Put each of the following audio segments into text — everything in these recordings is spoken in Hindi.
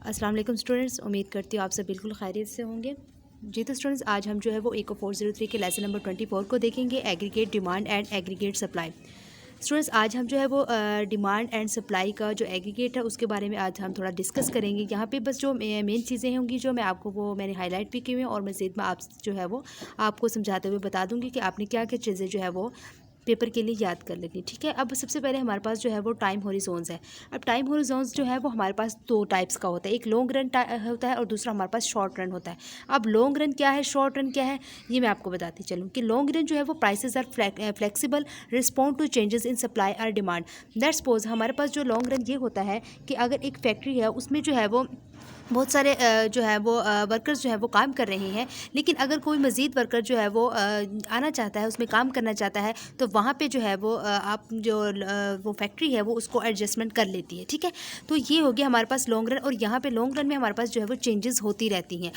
अस्सलाम वालेकुम स्टूडेंट्स, उम्मीद करती हूँ आप सब बिल्कुल खैरियत से होंगे। जी तो स्टूडेंट्स, आज हम जो है वो ECO 403 के लेसन नंबर 24 को देखेंगे, aggregate demand and aggregate supply. Students, आज हम जो है वो डिमांड एंड सप्लाई का जो एग्रीगेट है उसके बारे में आज हम थोड़ा डिस्कस करेंगे। यहाँ पे बस जो मेन चीज़ें होंगी जो मैं आपको वो मैंने हाईलाइट भी की हुई हैं और मज़ीद में आप जो है वो आपको समझाते हुए बता दूँगी कि आपने क्या क्या चीज़ें जो है वो पेपर के लिए याद कर लेनी। ठीक है, अब सबसे पहले हमारे पास जो है वो टाइम हॉरिजॉन्स है। अब टाइम हॉरिजॉन्स जो है वो हमारे पास दो टाइप्स का होता है, एक लॉन्ग रन होता है और दूसरा हमारे पास शॉर्ट रन होता है। अब लॉन्ग रन क्या है, शॉर्ट रन क्या है, ये मैं आपको बताती चलूँ कि लॉन्ग रन जो है वो prices are flexible, respond to changes in supply और डिमांड। दैट सपोज हमारे पास जो लॉन्ग रन ये होता है कि अगर एक फैक्ट्री है उसमें जो है वो बहुत सारे जो है वो वर्कर्स जो है वो काम कर रहे हैं, लेकिन अगर कोई मज़ीद वर्कर जो है वो आना चाहता है, उसमें काम करना चाहता है, तो वहाँ पे जो है वो आप जो वो फैक्ट्री है वो उसको एडजस्टमेंट कर लेती है। ठीक है, तो ये हो गया हमारे पास लॉन्ग रन। और यहाँ पे लॉन्ग रन में हमारे पास जो है वो चेंजेस होती रहती हैं,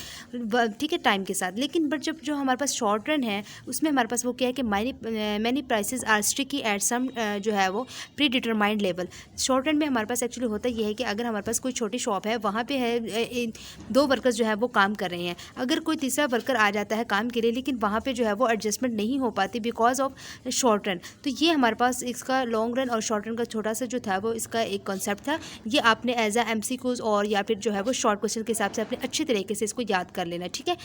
ठीक है, टाइम के साथ। लेकिन बट जब जो हमारे पास शॉर्ट रन है उसमें हमारे पास वो क्या है कि many prices are sticky at some जो है वो predetermined level. Short run में हमारे पास एक्चुअली होता ये है कि अगर हमारे पास कोई छोटी शॉप है, वहाँ पे है दो वर्कर्स जो है वो काम कर रहे हैं, अगर कोई तीसरा वर्कर आ जाता है काम के लिए, लेकिन वहाँ पे जो है वो एडजस्टमेंट नहीं हो पाती बिकॉज ऑफ शॉर्ट रन, तो ये हमारे पास इसका लॉन्ग रन और शॉर्ट रन का छोटा सा जो था वो इसका एक कॉन्सेप्ट था। ये आपने एज अ MCQs और या फिर जो है वो शॉर्ट क्वेश्चन के हिसाब से अपने अच्छे तरीके से इसको याद कर लेना। ठीक है,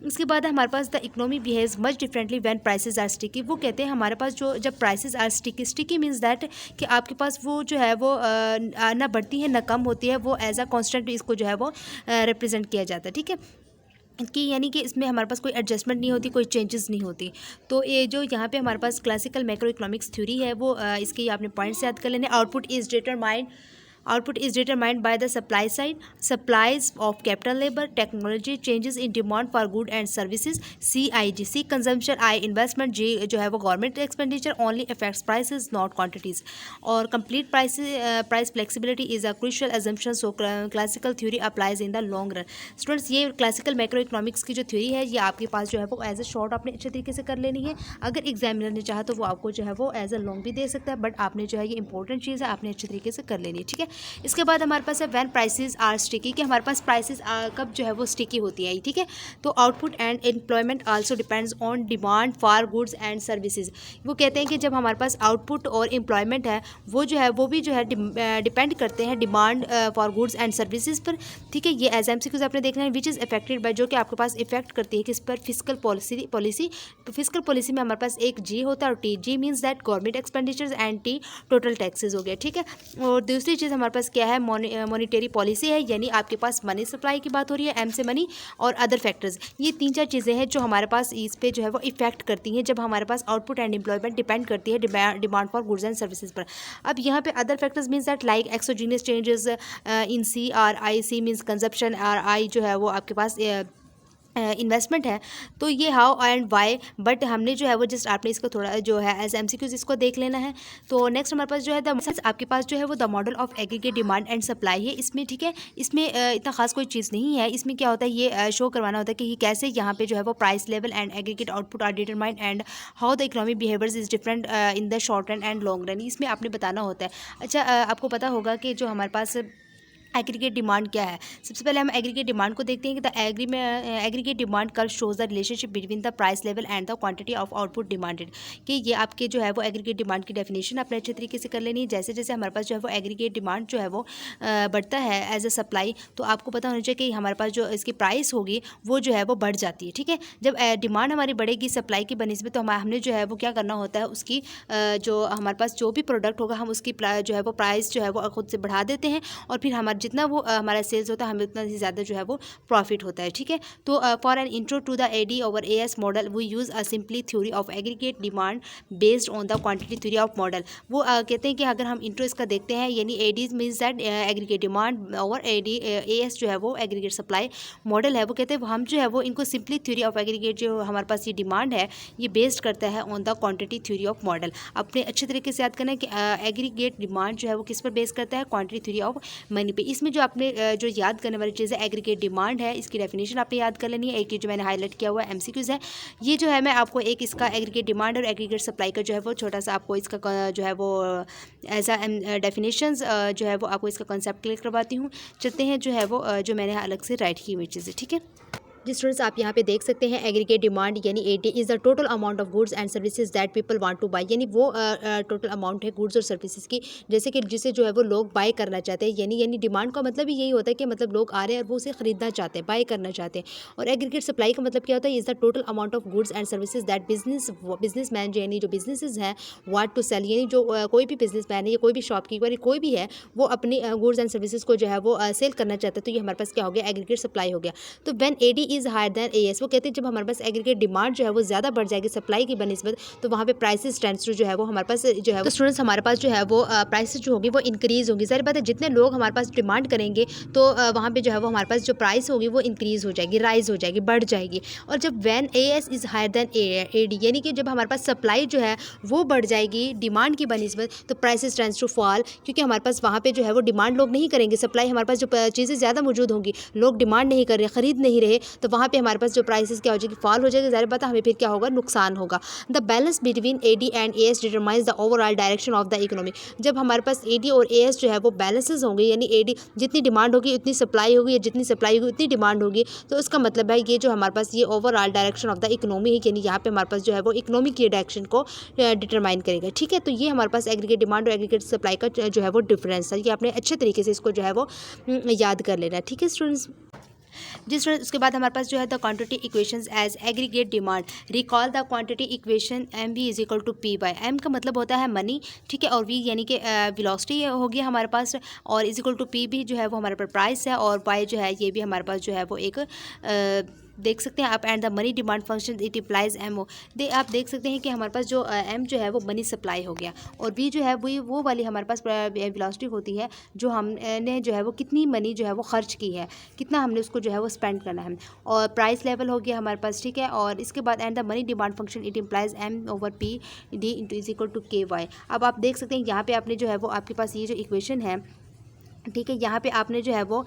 इसके बाद हमारे पास the economy behaves much differently when prices are sticky. वो कहते हैं हमारे पास जो जब prices are sticky, sticky means that कि आपके पास वो जो है वो ना बढ़ती है ना कम होती है, वो एज अ कॉन्स्टेंट इसको जो है वो रिप्रेजेंट किया जाता है। ठीक है, कि यानी कि इसमें हमारे पास कोई एडजस्टमेंट नहीं होती, कोई चेंजेस नहीं होती। तो ये जो यहाँ पे हमारे पास क्लासिकल मैक्रो इकोनॉमिक्स थ्योरी है वो इसके आपने पॉइंट्स याद कर लेने। Output is determined by the supply side, supplies of capital labor, technology, changes in demand for goods and services, CIG, C consumption, I investment, G जो है वो government expenditure, only affects prices not quantities। और complete price flexibility is a crucial assumption, so classical theory applies in the long run। Students, ये क्लासिकल मैक्रो इकोनॉमिक्स की जो थ्योरी है ये आपके पास जो है वो एज ए शॉर्ट आपने अच्छे तरीके से कर लेनी है। अगर एग्जामिनर ने चाहा तो वो आपको जो है वो एज ए लॉन्ग भी दे सकता है, बट आपने जो है ये इंपॉर्टेंट चीज़ है, आपने अच्छे तरीके से कर लेनी है। ठीक है, इसके बाद हमारे पास है व्हेन प्राइसेस आर स्टिकी, कि हमारे पास प्राइसेस कब जो है वो स्टिकी होती है। ठीक है, तो output and employment also depends on demand for goods and services. वो कहते हैं कि जब हमारे पास आउटपुट और एम्प्लॉयमेंट है वो जो है वो भी जो है डिपेंड करते हैं demand for goods and services पर। ठीक है, ये एज MCQs आपने देखना है, विच इज़ अफेक्टेड बाय, जो कि आपके पास इफेक्ट करती है किस पर, फिजिकल पॉलिसी। फिजिकल पॉलिसी में हमारे पास एक G होता है और T, G means that government expenditures and T total taxes हो गया। ठीक है, और दूसरी चीज़ हमारे पास क्या है, मॉनिटरी पॉलिसी है, यानी आपके पास मनी सप्लाई की बात हो रही है, M से मनी और अदर फैक्टर्स। ये तीन चार चीज़ें हैं जो हमारे पास इस पे जो है वो इफेक्ट करती हैं जब हमारे पास आउटपुट एंड एम्प्लॉयमेंट डिपेंड करती है demand for goods and services पर। अब यहाँ पे other factors means that like exogenous changes in CRI, C means consumption, RI जो है वो आपके पास इन्वेस्टमेंट है। तो ये हाउ एंड वाई, बट हमने जो है वो जस्ट आपने इसको थोड़ा जो है एज MCQs इसको देख लेना है। तो नेक्स्ट हमारे पास जो है आपके पास जो है वो the model of aggregate demand and supply है। इसमें ठीक है, इसमें इतना खास कोई चीज़ नहीं है। इसमें क्या होता है, ये शो करवाना होता है कि कैसे यहाँ पे जो है वो price level and aggregate output are determined and how the economic behaviours is different in the short run and long run. इसमें आपने बताना होता है। अच्छा, आपको पता होगा कि जो हमारे पास एग्रीगेट डिमांड क्या है। सबसे पहले हम एग्रीगेट डिमांड को देखते हैं कि the aggregate demand curve shows the relationship between the price level and the quantity of output demanded. कि ये आपके जो है वो एग्रीगेट डिमांड की डेफिनेशन अपने अच्छे तरीके से कर लेनी है। जैसे जैसे हमारे पास जो है वो एग्रीगेट डिमांड जो है वो बढ़ता है एज ए सप्लाई, तो आपको पता होना चाहिए कि हमारे पास जो इसकी प्राइस होगी वो जो है वो बढ़ जाती है। ठीक है, जब डिमांड हमारी बढ़ेगी सप्लाई की बनिस्बत, तो हमने जो है वो क्या करना होता है, उसकी जो हमारे पास जो भी प्रोडक्ट होगा हम उसकी जो है वो प्राइस जो है वो खुद से बढ़ा देते हैं, और फिर हमारा जितना वो हमारा सेल्स होता है हमें उतना ही ज़्यादा जो है वो प्रॉफिट होता है। ठीक है, तो for an intro to the AD/AS model we use a simply theory of aggregate demand based on the quantity theory of model. वो कहते हैं कि अगर हम इंट्रो इसका देखते हैं, यानी AD means that aggregate demand और AS जो है वो एग्रीगेट सप्लाई मॉडल है। वो कहते हैं हम जो है वो इनको सिंपली थ्योरी ऑफ एग्रीगेट जो हमारे पास ये डिमांड है ये बेस्ड करता है on the quantity theory of model. अपने अच्छे तरीके से याद करना है कि एग्रीगेट डिमांड जो है वो किस पर बेस करता है, क्वांटिटी थ्योरी ऑफ मनी पे। इसमें जो आपने जो याद करने वाली चीज़ है एग्रीगेट डिमांड है, इसकी डेफिनेशन आपने याद कर लेनी है। एक ये जो मैंने हाईलाइट किया हुआ एमसीक्यूज है, ये जो है मैं आपको एक इसका एग्रीगेट डिमांड और एग्रीगेट सप्लाई का जो है वो छोटा सा आपको इसका जो है वो एज अ डेफिनेशंस जो है वो आपको इसका कॉन्सेप्ट क्लियर करवाती हूँ। चलते हैं जो है वो जो मैंने अलग से राइट की हुई चीज़ें, ठीक है। जी स्टूडेंट्स, आप यहाँ पे देख सकते हैं एग्रीगेट डिमांड यानी AD is the total amount of goods and services that people want to buy, यानी वो टोटल अमाउंट है गुड्स और सर्विसेज की जैसे कि जिसे जो है वो लोग बाय करना चाहते हैं। यानी डिमांड का मतलब ही यही होता है कि मतलब लोग आ रहे हैं और वो उसे खरीदना चाहते हैं, बाय करना चाहते हैं। और एग्रीगेट सप्लाई का मतलब क्या होता है, is the total amount of goods and services that business man यानी जो बिजनेसेस हैं वांट टू सेल, यानी जो कोई भी बिजनेस मैन है या कोई भी शॉपकीपर कोई भी है वो अपनी गुड्स एंड सर्विसेज को जो है वो सेल करना चाहता है। तो ये हमारे पास क्या हो गया, एग्रीगेट सप्लाई हो गया। तो when AD is higher than A, वो कहते हैं जब हमारे पास एग्रीगेट डिमांड जो है वो ज़्यादा बढ़ जाएगी सप्लाई की बनिस्बत, तो वहाँ पे प्राइसेस टेंड्स टू जो है वो हमारे पास जो है तो स्टूडेंट्स हमारे पास जो है वो प्राइसेस जो होगी वो इंक्रीज़ होंगी। ज़ाहिर बात है जितने लोग हमारे पास डिमांड करेंगे तो वहाँ पे जो है वो हमारे पास जो प्राइस होगी वो इंक्रीज़ हो जाएगी, राइज हो जाएगी, बढ़ जाएगी। और जब when A S is higher than A D, यानी कि जब हमारे पास सप्लाई जो है वो बढ़ जाएगी डिमांड की बनिस्बत, तो प्राइसेस टेंड्स टू फॉल, क्योंकि हमारे पास वहाँ पे जो है वो डिमांड लोग नहीं करेंगे, सप्लाई हमारे पास जो चीज़ें ज़्यादा मौजूद होंगी, लोग डिमांड नहीं कर रहे, ख़रीद नहीं रहे, तो वहाँ पे हमारे पास जो प्राइसेस क्या हो जाएगी, फॉल हो जाएगी। ज़ाहिर बात है हमें फिर क्या होगा, नुकसान होगा। The balance between AD and AS determines the overall direction of the economy. जब हमारे पास एडी और एएस जो है वो बैलेंसेस होंगे, यानी एडी जितनी डिमांड होगी उतनी सप्लाई होगी, या जितनी सप्लाई होगी उतनी डिमांड होगी, तो उसका मतलब है ये जो हमारे पास ये overall direction of the economy है, यानी यहाँ पे हमारे पास जो है वो इकोनॉमी की डायरेक्शन को डिटरमाइन करेगा, ठीक है। तो ये हमारे पास एग्रीगेट डिमांड और एग्रीगेट सप्लाई का जो है वो डिफरेंस है, ये आपने अच्छे तरीके से इसको जो है वो याद कर लेना, ठीक है स्टूडेंट्स। जिस उसके बाद हमारे पास जो है the quantity equations as aggregate demand, recall the quantity equation M V is equal to P by M का मतलब होता है मनी, ठीक है, और वी यानी कि वेलोसिटी हो गया हमारे पास, और इज इक्वल टू पी भी जो है वो हमारे पास प्राइस है, और बाई जो है ये भी हमारे पास जो है वो एक देख सकते हैं आप, and the money demand function it implies M O, आप देख सकते हैं कि हमारे पास जो एम जो है वो मनी सप्लाई हो गया, और बी जो है वो वाली हमारे पास वेलोसिटी होती है जो हमने जो है वो कितनी मनी जो है वो खर्च की है, कितना हमने उसको जो है वो स्पेंड करना है, और प्राइस लेवल हो गया हमारे पास, ठीक है। और इसके बाद and the money demand function it implies M over P D into is equal to K Y. अब आप देख सकते हैं यहाँ पे आपने जो है वो आपके पास ये जो इक्वेशन है, ठीक है, यहाँ पे आपने जो है वो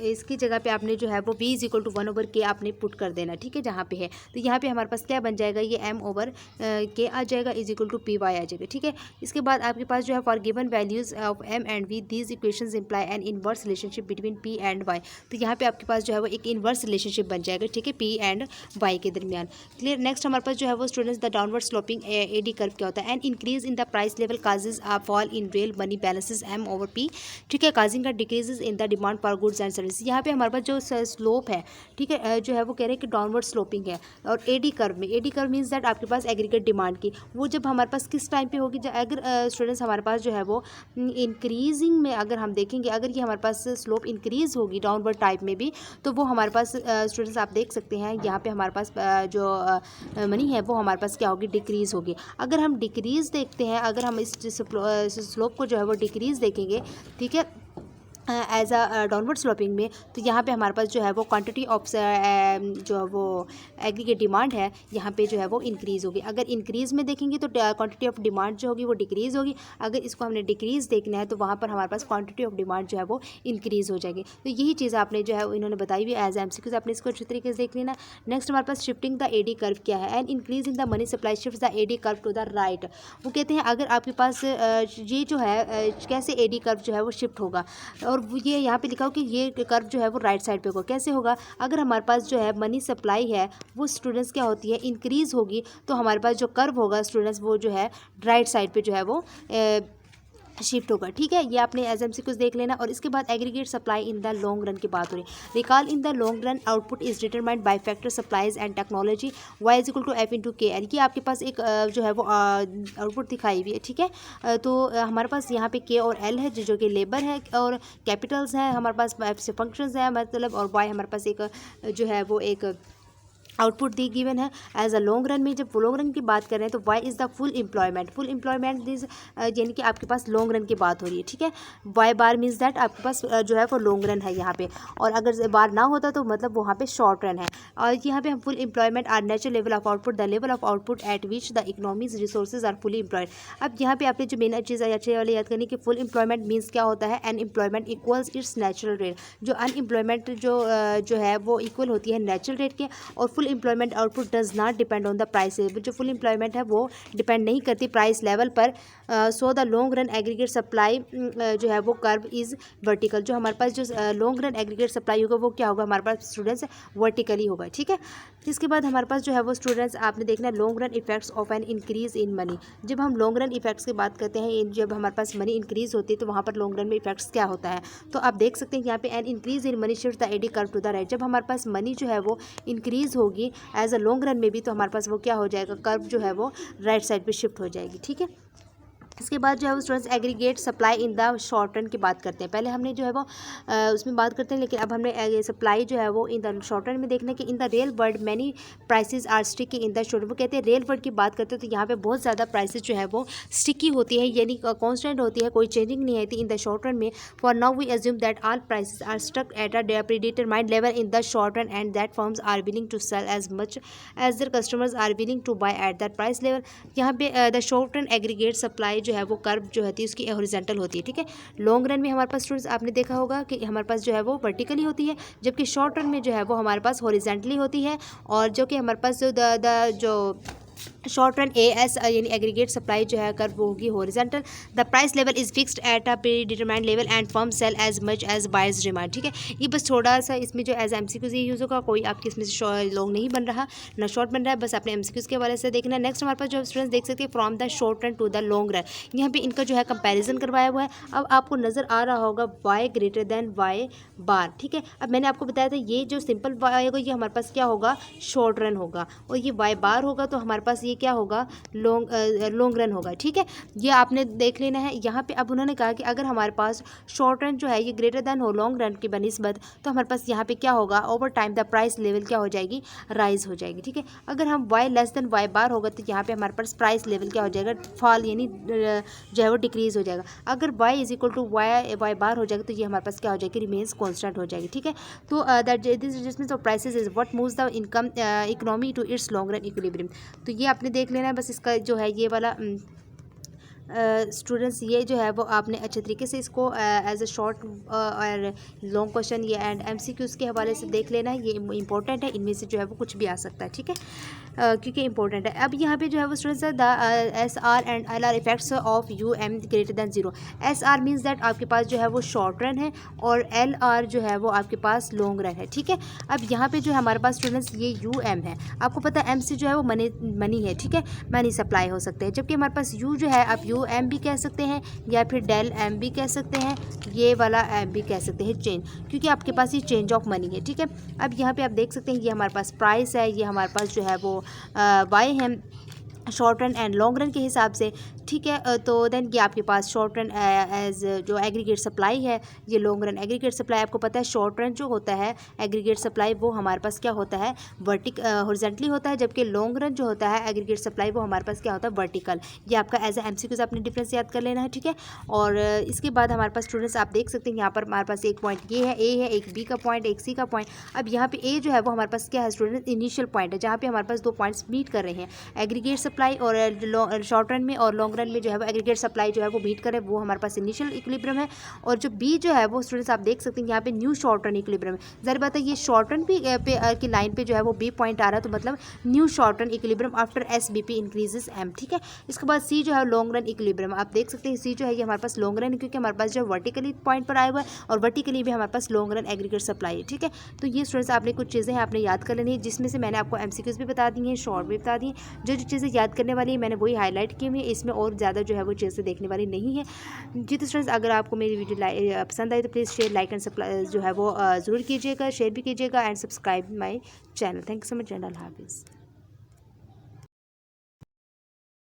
इसकी जगह पे आपने जो है वो v is equal to 1 over K आपने पुट कर देना, ठीक है, जहाँ पे है। तो यहाँ पे हमारे पास क्या बन जाएगा, ये m ओवर के आ जाएगा is equal to P Y आ जाएगा, ठीक है। इसके बाद आपके पास जो है for given values of m and v these equations imply an inverse relationship between p and y। तो यहाँ पे आपके पास जो है वो एक इनवर्स रिलेशनशिप बन जाएगा, ठीक है, p एंड y के दरमियान। क्लियर। नेक्स्ट हमारे पास जो है वो students the downward sloping A D curve क्या होता है, an increase in the price level causes a fall in real money balances m over p, ठीक है, काजिंग का decrease in the demand for goods and service. यहाँ पे हमारे पास जो स्लोप है, ठीक है, जो है वो कह रहे हैं कि डाउनवर्ड स्लोपिंग है, और एडी कर्व में, एडी कर्व मीन्स दैट आपके पास एग्रीगेट डिमांड की वो जब हमारे पास किस टाइम पे होगी, अगर स्टूडेंट्स हमारे पास जो है वो इंक्रीजिंग में अगर हम देखेंगे, अगर ये हमारे पास स्लोप इंक्रीज होगी डाउनवर्ड टाइप में भी, तो वो हमारे पास स्टूडेंट्स आप देख सकते हैं यहाँ पे हमारे पास जो मनी है वो हमारे पास क्या होगी, डिक्रीज होगी। अगर हम डिक्रीज देखते हैं, अगर हम इस स्लोप को जो है वो डिक्रीज देखेंगे, ठीक है, एज अ डाउनवर्ड स्लोपिंग में, तो यहाँ पे हमारे पास जो है वो क्वांटिटी ऑफ जो वो एग्रीगेट डिमांड है यहाँ पे जो है वो इंक्रीज़ होगी। अगर इंक्रीज़ में देखेंगे तो क्वांटिटी ऑफ डिमांड जो होगी वो डिक्रीज़ होगी, अगर इसको हमने डिक्रीज़ देखना है तो वहाँ पर हमारे पास क्वांटिटी ऑफ डिमांड जो है वो इंक्रीज़ हो जाएगी। तो यही चीज़ आपने जो है इन्होंने बताई हुई एज एमसीक्यूज, आपने इसको अच्छी तरीके से देख लेना। नेक्स्ट हमारे पास शिफ्टिंग द एडी कर्व क्या है, and increase in the money supply shift the AD curve to the right. वो कहते हैं अगर आपके पास ये जो है कैसे एडी कर्व जो है वो शिफ्ट होगा, और ये यहाँ पे लिखा हो कि ये कर्व जो है वो राइट साइड पे होगा। कैसे होगा, अगर हमारे पास जो है मनी सप्लाई है वो स्टूडेंट्स क्या होती है, इंक्रीज़ होगी, तो हमारे पास जो कर्व होगा स्टूडेंट्स वो जो है राइट साइड पे जो है वो शिफ्ट होगा, ठीक है। ये आपने एज एमसीक्यूज देख लेना। और इसके बाद aggregate supply in the long run की बात हो रही है। Recall in the long run output is determined by factor supplies and technology Y is equal to F into K L. ये आपके पास एक जो है वो आउटपुट दिखाई हुई है, ठीक है। तो हमारे पास यहाँ पे के और एल है जो कि लेबर है, और कैपिटल्स हैं हमारे पास, फंक्शंस हैं मतलब, और वाई हमारे पास एक जो है वो एक आउटपुट दी गिवन है। एज अ लॉन्ग रन में जब लॉन्ग रन की बात कर रहे हैं तो Y is the full employment. Full employment this यानी कि आपके पास लॉन्ग रन की बात हो रही है, ठीक है। वाई बार मीन्स दैट आपके पास जो है वो लॉन्ग रन है यहाँ पे, और अगर बार ना होता तो मतलब वहाँ पे शॉर्ट रन है। और यहाँ पे हम full employment or natural level of output, the level of output at which the economy's resources are fully employed. अब यहाँ पे आपने जो मेन चीज़ अच्छे वाले याद करनी कि फुल एम्प्लॉयमेंट मीन्स क्या होता है, unemployment equals it's natural rate. जो अनएम्प्लॉयमेंट जो है वो इक्वल होती है नेचुरल रेट के, और full employment output does not depend on the price level. जो फुल एम्प्लॉयमेंट है वो डिपेंड नहीं करती प्राइस लेवल पर। So the long run aggregate supply जो है वो कर्व इज़ वर्टिकल। जो हमारे पास जो लॉन्ग रन एग्रीगेट सप्लाई होगा वो क्या होगा हमारे पास स्टूडेंट्स, वर्टिकली होगा, ठीक है। इसके बाद हमारे पास जो है वो स्टूडेंट्स आपने देखना है long run effects of N increase in money. जब हम लॉन्ग रन इफेक्ट्स की बात करते हैं, जब हमारे पास मनी इंक्रीज होती है तो वहाँ पर लॉन्ग रन में इफेक्ट्स क्या होता है, तो आप देख सकते हैं यहाँ पे an increase in money shift the AD curve to the right. जब हमारे पास मनी जो है वो इंक्रीज होगी एज अ लॉन्ग रन में भी, तो हमारे पास वो क्या हो जाएगा, कर्व जो है वो राइट साइड पे शिफ्ट हो जाएगी, ठीक है। इसके बाद जो है वो students aggregate supply in the short run की बात करते हैं। पहले हमने जो है वो उसमें बात करते हैं, लेकिन अब हमने सप्लाई जो है वो इन द शॉर्ट रन में देखना कि in the real world many prices are sticky in the short. वो कहते हैं रियल वर्ल्ड की बात करते हैं तो यहाँ पे बहुत ज़्यादा प्राइसेस जो है वो स्टिकी होती है, यानी कॉन्स्टेंट होती है, कोई चेंजिंग नहीं आती इन द शॉर्ट रन में। For now we assume that all prices are stuck at a predetermined level in the short run and that firms are willing to sell as much as their customers are willing to buy at that price level. यहाँ पे the short run aggregate supply जो है वो कर्व जो होती है उसकी हॉरिजॉन्टल होती है, ठीक है। लॉन्ग रन में हमारे पास स्टूडेंट्स आपने देखा होगा कि हमारे पास जो है वो वर्टिकली होती है, जबकि शॉर्ट रन में जो है वो हमारे पास हॉरिजॉन्टली होती है। और जो कि हमारे पास जो शॉर्ट रन एएस यानी एग्रीगेट सप्लाई जो है कर वो होगी horizontal. The price level is fixed at a predetermined level and firm sell as much as buyers demand, ठीक है। ये बस थोड़ा सा इसमें जो एज एमसीक्यूज ये यूज़ होगा, कोई आपके इसमें से लॉन्ग नहीं बन रहा ना शॉर्ट बन रहा है, बस आपने एमसीक्यूज के हवाले से देखना है। नेक्स्ट हमारे पास जो स्टूडेंट्स देख सकते हैं from the short run to the long run, यहाँ पे इनका जो है कंपेरिजन करवाया हुआ है। अब आपको नज़र आ रहा होगा वाई ग्रेटर देन वाई बार, ठीक है। अब मैंने आपको बताया था ये जो सिंपल वाई होगा ये हमारे पास क्या होगा, शॉर्ट रन होगा, और ये वाई बार होगा तो हमारे पास ये क्या होगा, लॉन्ग रन होगा, ठीक है। ये आपने देख लेना है। यहाँ पे अब उन्होंने कहा कि अगर हमारे पास शॉर्ट रन जो है ये ग्रेटर देन हो लॉन्ग रन की बनिस्बत, तो हमारे पास यहाँ पे क्या होगा, over time the price level क्या हो जाएगी, राइज हो जाएगी, ठीक है। अगर हम वाई लेस देन वाई बार होगा तो यहाँ पे हमारे पास प्राइस लेवल क्या हो जाएगा, फॉल यानी जो है वो डिक्रीज हो जाएगा। अगर Y is equal to Y bar हो जाएगा तो ये हमारे पास क्या हो जाएगी, रिमेन्स कॉन्स्टेंट हो जाएगी, ठीक है। तो that this adjustment of prices is what moves the income economy to its long run equilibrium. तो ये आपने देख लेना है बस। इसका जो है ये वाला स्टूडेंट्स ये जो है वो आपने अच्छे तरीके से इसको एज अ शॉर्ट और लॉन्ग क्वेश्चन ये एंड एमसीक्यूज़ के हवाले से देख लेना है। ये इंपॉर्टेंट है, इनमें से जो है वो कुछ भी आ सकता है, ठीक है, क्योंकि इंपॉर्टेंट है। अब यहाँ पे जो है वो students the S R and L R effects of U M greater than zero. S R means that आपके पास जो है वो शॉर्ट रन है, और एल आर जो है वो आपके पास लॉन्ग रन है, ठीक है। अब यहाँ पे जो है हमारे पास स्टूडेंट्स ये यू एम है, आपको पता है एम से जो है वो मनी है, ठीक है, मनी सप्लाई हो सकते हैं, जबकि हमारे पास यू जो है आप यू एम भी कह सकते हैं या फिर डेल एम भी कह सकते हैं, ये वाला एम भी कह सकते हैं चेंज, क्योंकि आपके पास ये चेंज ऑफ मनी है, ठीक है। अब यहाँ पे आप देख सकते हैं ये हमारे पास प्राइस है, ये हमारे पास जो है वो वाई है short run and long run के हिसाब से, ठीक है। तो देन ये आपके पास शॉर्ट रन एज जो एग्रीगेट सप्लाई है, ये लॉन्ग रन एग्रीगेट सप्लाई। आपको पता है शॉर्ट रन जो होता है एग्रीगेट सप्लाई वो हमारे पास क्या होता है, हॉरिजॉन्टली होता है, जबकि लॉन्ग रन जो होता है एग्रीगेट सप्लाई वो हमारे पास क्या होता है, वर्टिकल। ये आपका एज ए एमसीक्यूज आपने डिफरेंस याद कर लेना है, ठीक है। और इसके बाद हमारे पास स्टूडेंट्स आप देख सकते हैं यहाँ पर हमारे पास एक पॉइंट ये है, ए है, एक बी का पॉइंट, एक सी का पॉइंट। अब यहाँ पे ए जो है वो हमारे पास क्या है स्टूडेंट, इनिशियल पॉइंट है, जहाँ पे हमारे पास दो पॉइंट्स मीट कर रहे हैं, एग्रीगेट सप्लाई और शॉर्ट रन में और लॉन्ग रन में जो है वो एग्रीगेट सप्लाई जो है वो मीट करे, वो हमारे पास इनिशियल इक्विलिब्रियम है। और जो बी जो है वो स्टूडेंट्स आप देख सकते हैं यहाँ पे न्यू शॉर्ट रन इक्विलिब्रियम है। ज़ाहिर बात है ये शॉर्ट रन भी की लाइन पे जो है वो बी पॉइंट आ रहा है, तो मतलब new short run equilibrium after S B P increases M, ठीक है। इसके बाद सी जो है लॉन्ग रन इक्विलिब्रियम, आप देख सकते हैं सी जो है ये हमारे पास लॉन्ग रन है, क्योंकि हमारे पास जो वर्टिकली पॉइंट पर आया हुआ है और वर्टिकली भी हमारे पास लॉन्ग रन एग्रीगेट सप्लाई है, ठीक है। तो ये स्टूडेंट्स आपने कुछ चीज़ें हैं आपने याद कर लेनी है, जिसमें से मैंने आपको एमसीक्यूज भी बता दी हैं, शॉर्ट भी बता दी हैं। जो चीज़ें याद करने वाली है मैंने वही हाईलाइट की हुई है, इसमें और ज़्यादा जो है वो चीज़ें देखने वाली नहीं है। जी तो स्टूडेंट्स अगर आपको मेरी वीडियो पसंद आई तो प्लीज़ शेयर लाइक एंड जो है वो ज़रूर कीजिएगा, शेयर भी कीजिएगा and subscribe my channel. Thank you so much and अल्लाह हाफिज़।